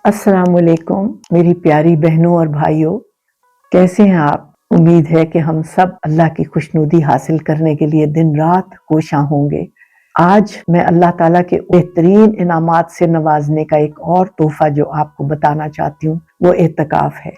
अस्सलाम वालेकुम मेरी प्यारी बहनों और भाइयों, कैसे हैं आप? उम्मीद है कि हम सब अल्लाह की खुशनुदी हासिल करने के लिए दिन रात कोशां होंगे। आज मैं अल्लाह ताला के बेहतरीन इनामात से नवाजने का एक और तोहफा जो आपको बताना चाहती हूँ वो एतकाफ है।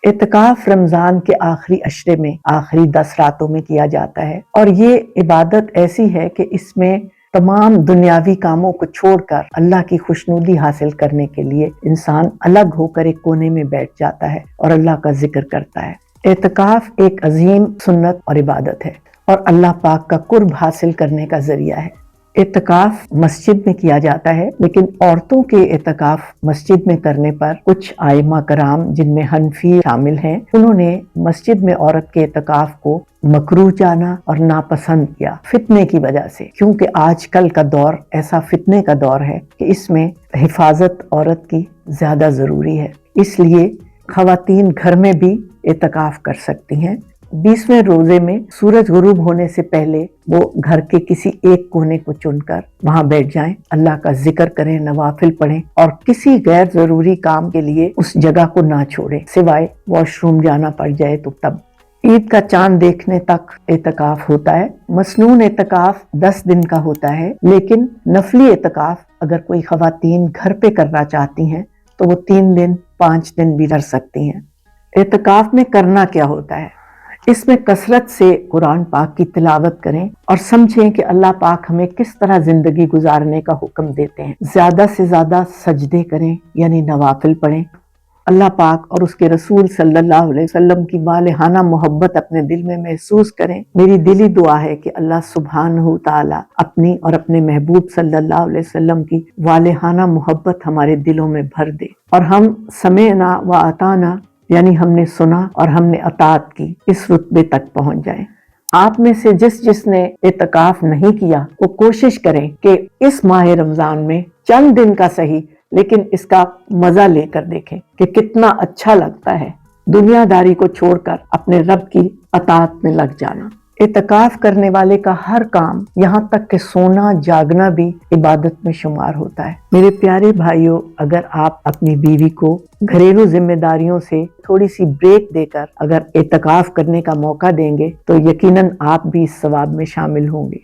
एतकाफ रमजान के आखिरी अशरे में आखिरी 10 रातों में किया जाता है और ये इबादत ऐसी है कि इसमें तमाम दुनियावी कामों को छोड़कर अल्लाह की खुशनुदी हासिल करने के लिए इंसान अलग होकर एक कोने में बैठ जाता है और अल्लाह का जिक्र करता है। एतकाफ एक अजीम सुन्नत और इबादत है और अल्लाह पाक का कुर्ब हासिल करने का जरिया है। एतकाफ मस्जिद में किया जाता है, लेकिन औरतों के एतकाफ मस्जिद में करने पर कुछ आइमा कराम जिनमें हनफी शामिल हैं, उन्होंने मस्जिद में औरत के एतकाफ को मकरूह जाना और नापसंद किया फितने की वजह से, क्योंकि आजकल का दौर ऐसा फितने का दौर है कि इसमें हिफाजत औरत की ज्यादा जरूरी है। इसलिए खवातीन घर में भी एतकाफ कर सकती हैं। 20वें रोजे में सूरज गुरूब होने से पहले वो घर के किसी एक कोने को चुनकर वहां बैठ जाएं, अल्लाह का जिक्र करें, नवाफिल पढ़ें और किसी गैर जरूरी काम के लिए उस जगह को ना छोड़ें, सिवाय वॉशरूम जाना पड़ जाए तो तब। ईद का चांद देखने तक एतकाफ होता है। मसनून एतकाफ 10 दिन का होता है, लेकिन नफली एतकाफ अगर कोई खवातीन घर पे करना चाहती हैं तो वो 3 दिन 5 दिन भी कर सकती हैं। एतकाफ में करना क्या होता है? इसमें कसरत से कुरान पाक की तिलावत करें और समझें कि अल्लाह पाक हमें किस तरह जिंदगी गुजारने का हुक्म देते हैं। ज्यादा से ज्यादा सजदे करें, यानी नवाफिल पढ़ें। अल्लाह पाक और उसके रसूल सल्लल्लाहु अलैहि वसल्लम की वालेहाना मोहब्बत अपने दिल में महसूस करें। मेरी दिली दुआ है कि अल्लाह सुब्हानहू ताला अपनी और अपने महबूब सल्लल्लाहु अलैहि वसल्लम की वालेहाना मोहब्बत हमारे दिलों में भर दे और हम समेना व अताना, यानी हमने सुना और हमने अतात की, इस रुतबे तक पहुंच जाएं। आप में से जिसने एतकाफ नहीं किया वो कोशिश करें कि इस माह रमजान में चंद दिन का सही, लेकिन इसका मजा लेकर देखें कि कितना अच्छा लगता है दुनियादारी को छोड़कर अपने रब की अतात में लग जाना। एतकाफ करने वाले का हर काम, यहाँ तक कि सोना जागना भी इबादत में शुमार होता है। मेरे प्यारे भाइयों, अगर आप अपनी बीवी को घरेलू जिम्मेदारियों से थोड़ी सी ब्रेक देकर अगर एतकाफ करने का मौका देंगे तो यकीनन आप भी इस सवाब में शामिल होंगे।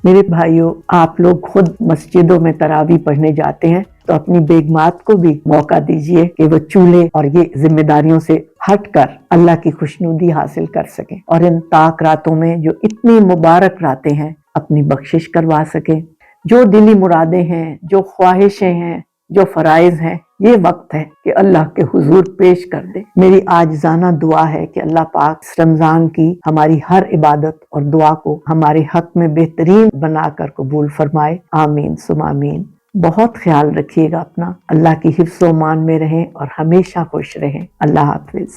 मेरे भाइयों, आप लोग खुद मस्जिदों में तरावी पढ़ने जाते हैं तो अपनी बेगमात को भी मौका दीजिए कि वो चूल्हे और ये जिम्मेदारियों से हटकर अल्लाह की खुशनुदी हासिल कर सकें और इन ताक रातों में जो इतनी मुबारक रातें हैं अपनी बख्शिश करवा सकें। जो दिली मुरादें हैं, जो ख्वाहिशें हैं, जो फराइज हैं, ये वक्त है कि अल्लाह के हुजूर पेश कर दे। मेरी आजिज़ाना दुआ है कि अल्लाह पाक इस रमजान की हमारी हर इबादत और दुआ को हमारे हक में बेहतरीन बनाकर कबूल फरमाए। आमीन सुम आमीन। बहुत ख्याल रखिएगा अपना, अल्लाह की हिफ्ज़-ओ-मान में रहें और हमेशा खुश रहें। अल्लाह हाफिज।